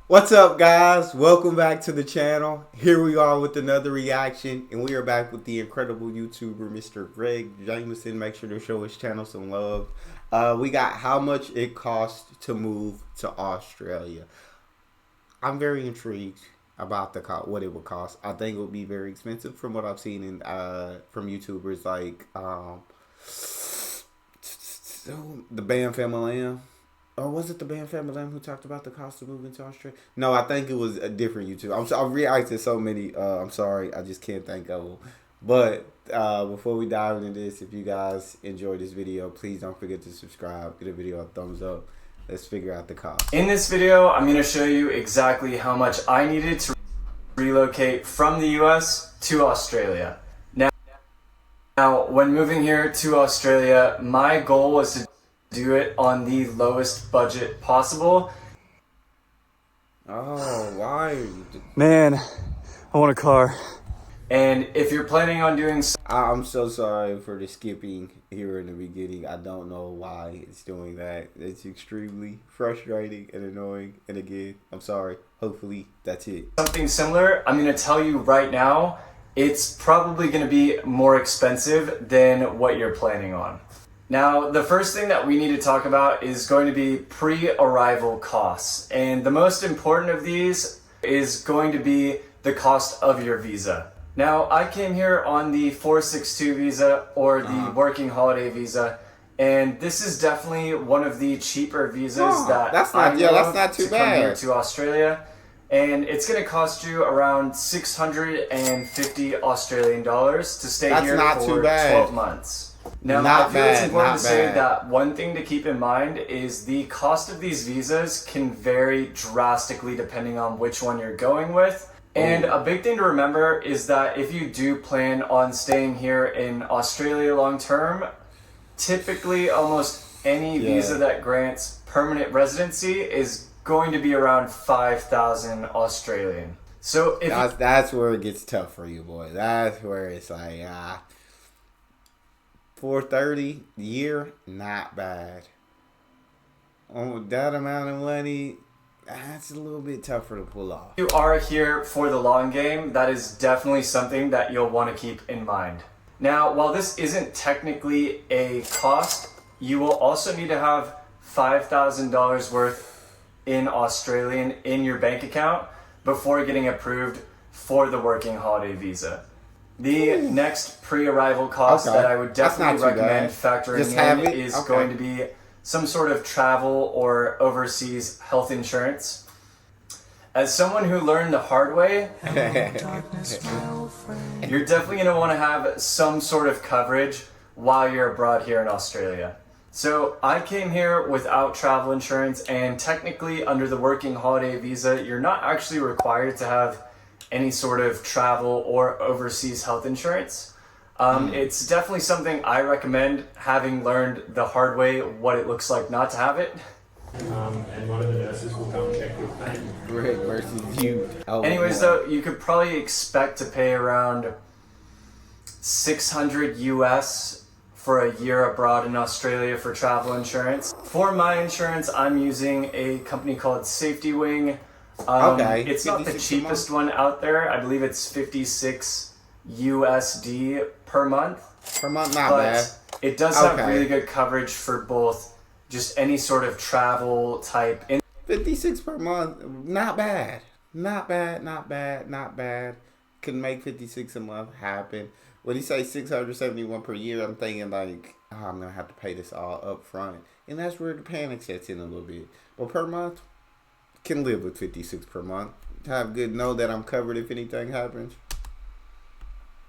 What's up, guys? Welcome back to the channel. Here we are with another reaction, and we are back with the incredible YouTuber Mr. Greg Jameson. Make sure to show his channel some love. We got how much it costs to move to Australia. I'm very intrigued about what it would cost. I think it would be very expensive from what I've seen in from YouTubers like the Bam Family. Or was it the Band Family who talked about the cost of moving to Australia? No, I think it was a different YouTube. I've reacted so many. I'm sorry, I just can't think of them. But before we dive into this, if you guys enjoyed this video, please don't forget to subscribe. Give the video a thumbs up. Let's figure out the cost. In this video, I'm going to show you exactly how much I needed to relocate from the US to Australia. Now, when moving here to Australia, my goal was to do it on the lowest budget possible. Oh, why? Man, I want a car. And if you're planning on doing so, I'm so sorry for the skipping here in the beginning. I don't know why it's doing that. It's extremely frustrating and annoying. And again, I'm sorry. Hopefully that's it. Something similar, I'm going to tell you right now, it's probably going to be more expensive than what you're planning on. Now, the first thing that we need to talk about is going to be pre-arrival costs. And the most important of these is going to be the cost of your visa. Now, I came here on the 462 visa or the working holiday visa. And this is definitely one of the cheaper visas that's not too bad. Come here to Australia. And it's going to cost you around 650 Australian dollars to stay here for 12 months. Now, I feel it's important to say that one thing to keep in mind is the cost of these visas can vary drastically depending on which one you're going with. And a big thing to remember is that if you do plan on staying here in Australia long term, typically almost any visa that grants permanent residency is going to be around 5,000 Australian. So if that's where it gets tough for you, boy. That's where it's like 430 a year, not bad. On that amount of money, that's a little bit tougher to pull off. If you are here for the long game, that is definitely something that you'll want to keep in mind. Now, while this isn't technically a cost, you will also need to have $5,000 worth in Australian in your bank account before getting approved for the working holiday visa. The next pre-arrival cost that I would definitely recommend factoring in is going to be some sort of travel or overseas health insurance. As someone who learned the hard way, you're definitely going to want to have some sort of coverage while you're abroad here in Australia. So I came here without travel insurance, and technically under the working holiday visa, you're not actually required to have any sort of travel or overseas health insurance. It's definitely something I recommend, having learned the hard way what it looks like not to have it. And one of the nurses will come check your pain. Greg versus you. Anyways, though, you could probably expect to pay around 600 US for a year abroad in Australia for travel insurance. For my insurance, I'm using a company called Safety Wing. It's not the cheapest one out there. I believe it's 56 USD per month. Per month, not bad. It does have really good coverage for both just any sort of travel type. 56 per month, not bad. Not bad, not bad, not bad. Can make 56 a month happen. When you say 671 per year, I'm thinking like, I'm going to have to pay this all up front. And that's where the panic sets in a little bit. But per month, can live with 56 per month. Know that I'm covered if anything happens.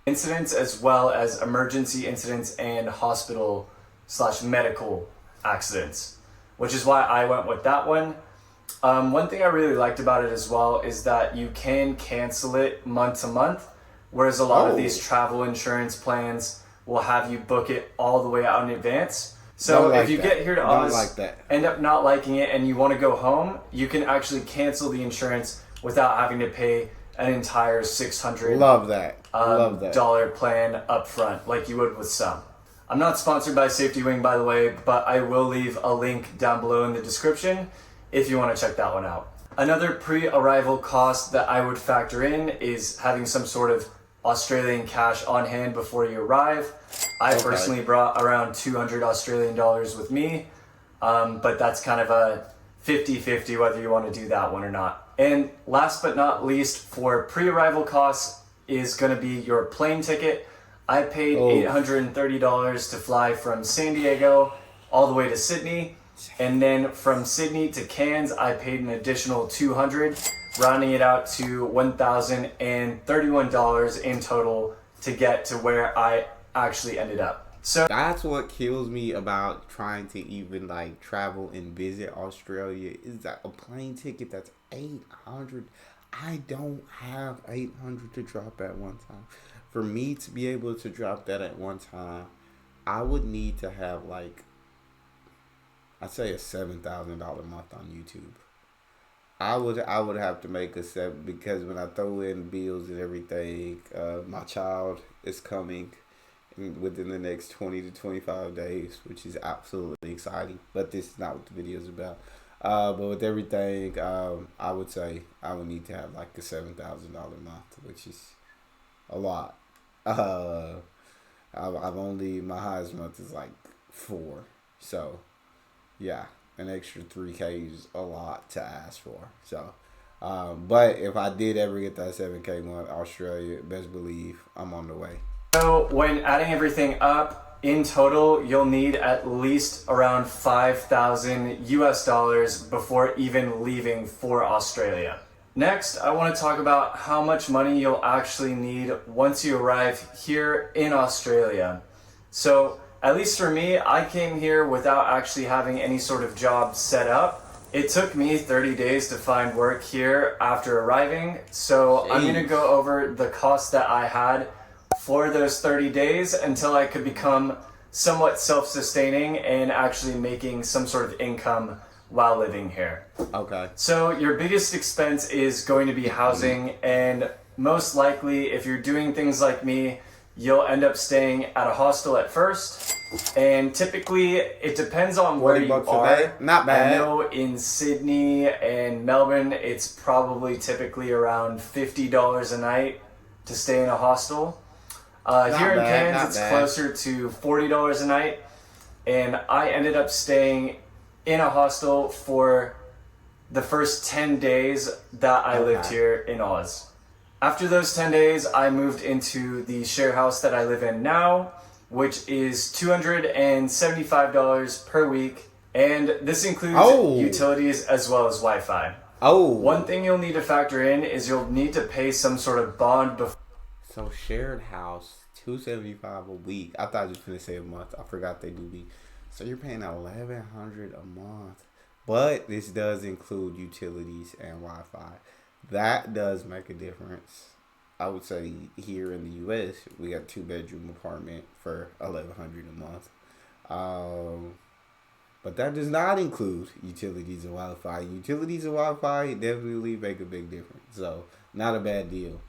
Incidents as well as emergency incidents and hospital/medical accidents, which is why I went with that one. One thing I really liked about it as well is that you can cancel it month to month, whereas a lot of these travel insurance plans will have you book it all the way out in advance. So if you get here to Oz, end up not liking it, and you want to go home, you can actually cancel the insurance without having to pay an entire $600 dollar plan up front like you would with some. I'm not sponsored by Safety Wing, by the way, but I will leave a link down below in the description if you want to check that one out. Another pre-arrival cost that I would factor in is having some sort of Australian cash on hand before you arrive. I personally brought around 200 Australian dollars with me, but that's kind of a 50-50 whether you want to do that one or not. And last but not least, for pre-arrival costs is going to be your plane ticket. I paid $830 to fly from San Diego all the way to Sydney. And then from Sydney to Cairns, I paid an additional $200, rounding it out to $1,031 in total to get to where I actually ended up. So that's what kills me about trying to even like travel and visit Australia is that a plane ticket that's $800. I don't have $800 to drop at one time. For me to be able to drop that at one time, I would need to have like, I'd say a $7,000 month on YouTube. I would have to make a $7,000 because when I throw in bills and everything, my child is coming within the next 20 to 25 days, which is absolutely exciting. But this is not what the video is about. But with everything, I would say I would need to have like a $7,000 month, which is a lot. I've only, my highest month is like 4, so. Yeah, an extra $3K is a lot to ask for. So, but if I did ever get that $7K month, Australia, best believe I'm on the way. So when adding everything up, in total, you'll need at least around $5,000 before even leaving for Australia. Next, I want to talk about how much money you'll actually need once you arrive here in Australia. So, at least for me, I came here without actually having any sort of job set up. It took me 30 days to find work here after arriving. So I'm going to go over the costs that I had for those 30 days until I could become somewhat self-sustaining and actually making some sort of income while living here. Okay. So your biggest expense is going to be housing, and most likely if you're doing things like me, you'll end up staying at a hostel at first, and typically it depends on where you are. Not bad. I know in Sydney and Melbourne, it's probably typically around $50 a night to stay in a hostel. Here in Cairns, it's closer to $40 a night, and I ended up staying in a hostel for the first 10 days that I lived here in Oz. After those 10 days, I moved into the share house that I live in now, which is $275 per week, and this includes utilities as well as Wi-Fi. One thing you'll need to factor in is you'll need to pay some sort of bond before. So shared house, $275 a week. I thought you was gonna say a month. I forgot they do week. So you're paying $1,100 a month, but this does include utilities and Wi-Fi. That does make a difference. I would say here in the U.S., we got a 2-bedroom apartment for $1,100 a month. But that does not include utilities and Wi-Fi. Utilities and Wi-Fi definitely make a big difference. So, not a bad deal.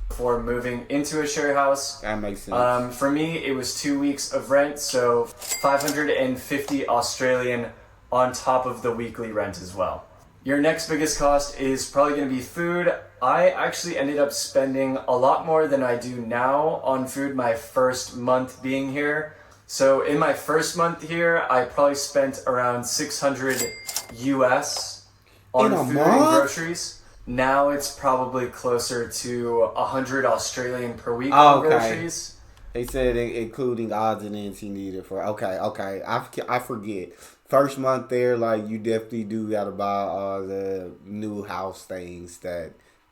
Before moving into a share house. That makes sense. For me, it was 2 weeks of rent, so 550 Australian on top of the weekly rent as well. Your next biggest cost is probably going to be food. I actually ended up spending a lot more than I do now on food my first month being here. So in my first month here, I probably spent around $600 US on food and groceries. Now it's probably closer to 100 Australian per week on groceries. They said including odds and ends he needed for. Okay. I forget. First month there, like, you definitely do gotta buy the new house things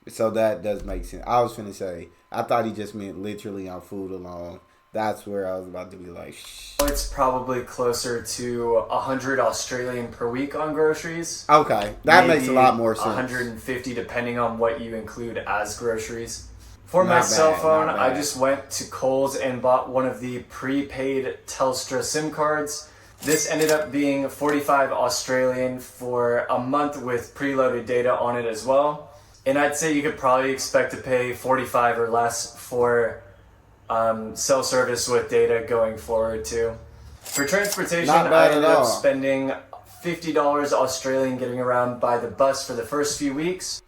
so that does make sense. I was finna say, I thought he just meant literally on food alone. That's where I was about to be like, shh. It's probably closer to 100 Australian per week on groceries. Okay, that makes a lot more sense. 150 depending on what you include as groceries. For my cell phone, I just went to Kohl's and bought one of the prepaid Telstra SIM cards. This ended up being 45 Australian for a month with preloaded data on it as well. And I'd say you could probably expect to pay 45 or less for cell service with data going forward too. For transportation, I ended up spending $50 Australian getting around by the bus for the first few weeks.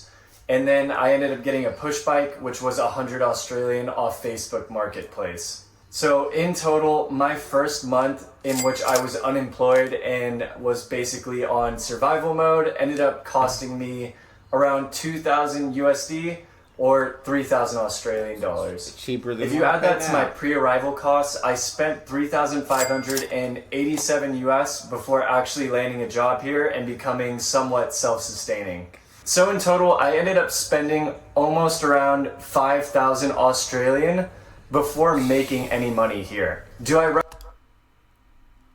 And then I ended up getting a push bike, which was 100 Australian off Facebook Marketplace. So in total, my first month in which I was unemployed and was basically on survival mode ended up costing me around 2,000 USD or 3,000 Australian dollars. Cheaper than if you add that to my pre-arrival costs, I spent 3,587 US before actually landing a job here and becoming somewhat self-sustaining. So in total, I ended up spending almost around 5,000 Australian before making any money here. Do I?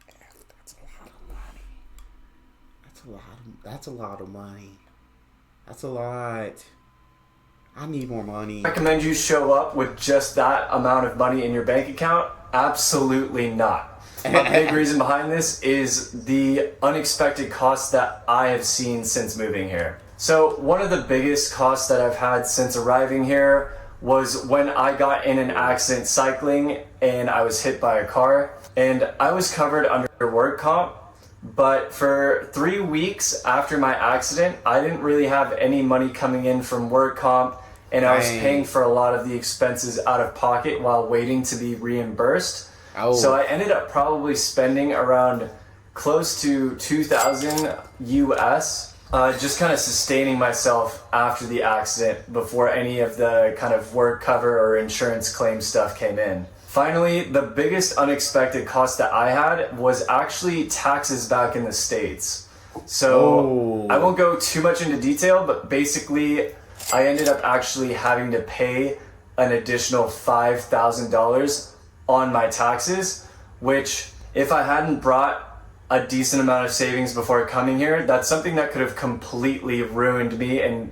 That's a lot of money. That's a lot of money. That's a lot. I need more money. Recommend you show up with just that amount of money in your bank account? Absolutely not. A big reason behind this is the unexpected costs that I have seen since moving here. So one of the biggest costs that I've had since arriving here was when I got in an accident cycling and I was hit by a car, and I was covered under work comp, but for 3 weeks after my accident, I didn't really have any money coming in from work comp, and I was paying for a lot of the expenses out of pocket while waiting to be reimbursed. Oh. So I ended up probably spending around close to 2,000 US just kind of sustaining myself after the accident before any of the kind of work cover or insurance claim stuff came in. Finally, the biggest unexpected cost that I had was actually taxes back in the States. So I won't go too much into detail, but basically I ended up actually having to pay an additional $5,000 on my taxes, which if I hadn't brought a decent amount of savings before coming here, that's something that could have completely ruined me and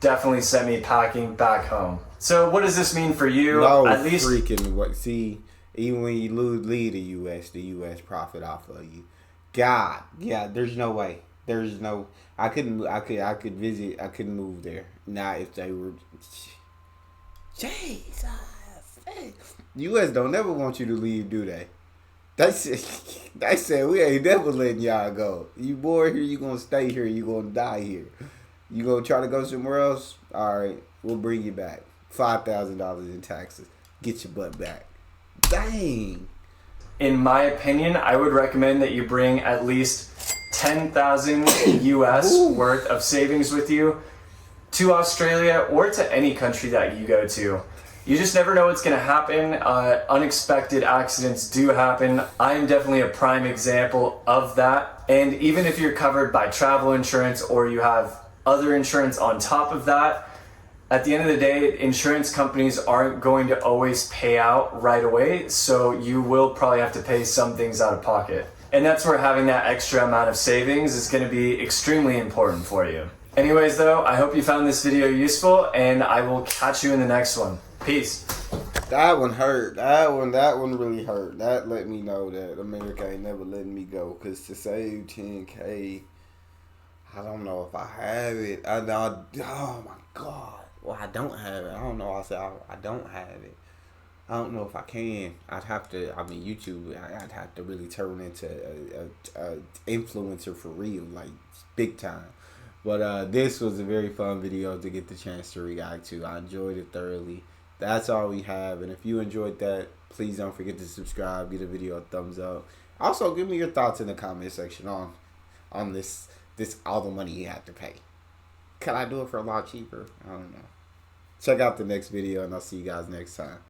definitely sent me packing back home. So what does this mean for you? No, at least freaking what? See, even when you leave the U.S. profit off of you. God, yeah, there's no way. There's no. I could visit. I couldn't move there. Not if they were. Jesus, U.S. don't never want you to leave, do they? They said we ain't never letting y'all go. You born here, you gonna stay here, you gonna die here. You gonna try to go somewhere else? All right, we'll bring you back. $5,000 in taxes. Get your butt back. Dang. In my opinion, I would recommend that you bring at least 10,000 US worth of savings with you to Australia or to any country that you go to. You just never know what's going to happen. Unexpected accidents do happen. I'm definitely a prime example of that. And even if you're covered by travel insurance or you have other insurance on top of that, at the end of the day, insurance companies aren't going to always pay out right away. So you will probably have to pay some things out of pocket. And that's where having that extra amount of savings is going to be extremely important for you. Anyways, though, I hope you found this video useful, and I will catch you in the next one. Peace. That one hurt. That one really hurt. That let me know that America ain't never letting me go. Cause to save 10K, I don't know if I have it. Oh my God. Well, I don't have it. I don't know. I don't have it. I don't know if I can. I'd have to. I mean, YouTube. I'd have to really turn into a influencer for real, like big time. But this was a very fun video to get the chance to react to. I enjoyed it thoroughly. That's all we have. And if you enjoyed that, please don't forget to subscribe. Give the video a thumbs up. Also, give me your thoughts in the comment section on this all the money you have to pay. Can I do it for a lot cheaper? I don't know. Check out the next video, and I'll see you guys next time.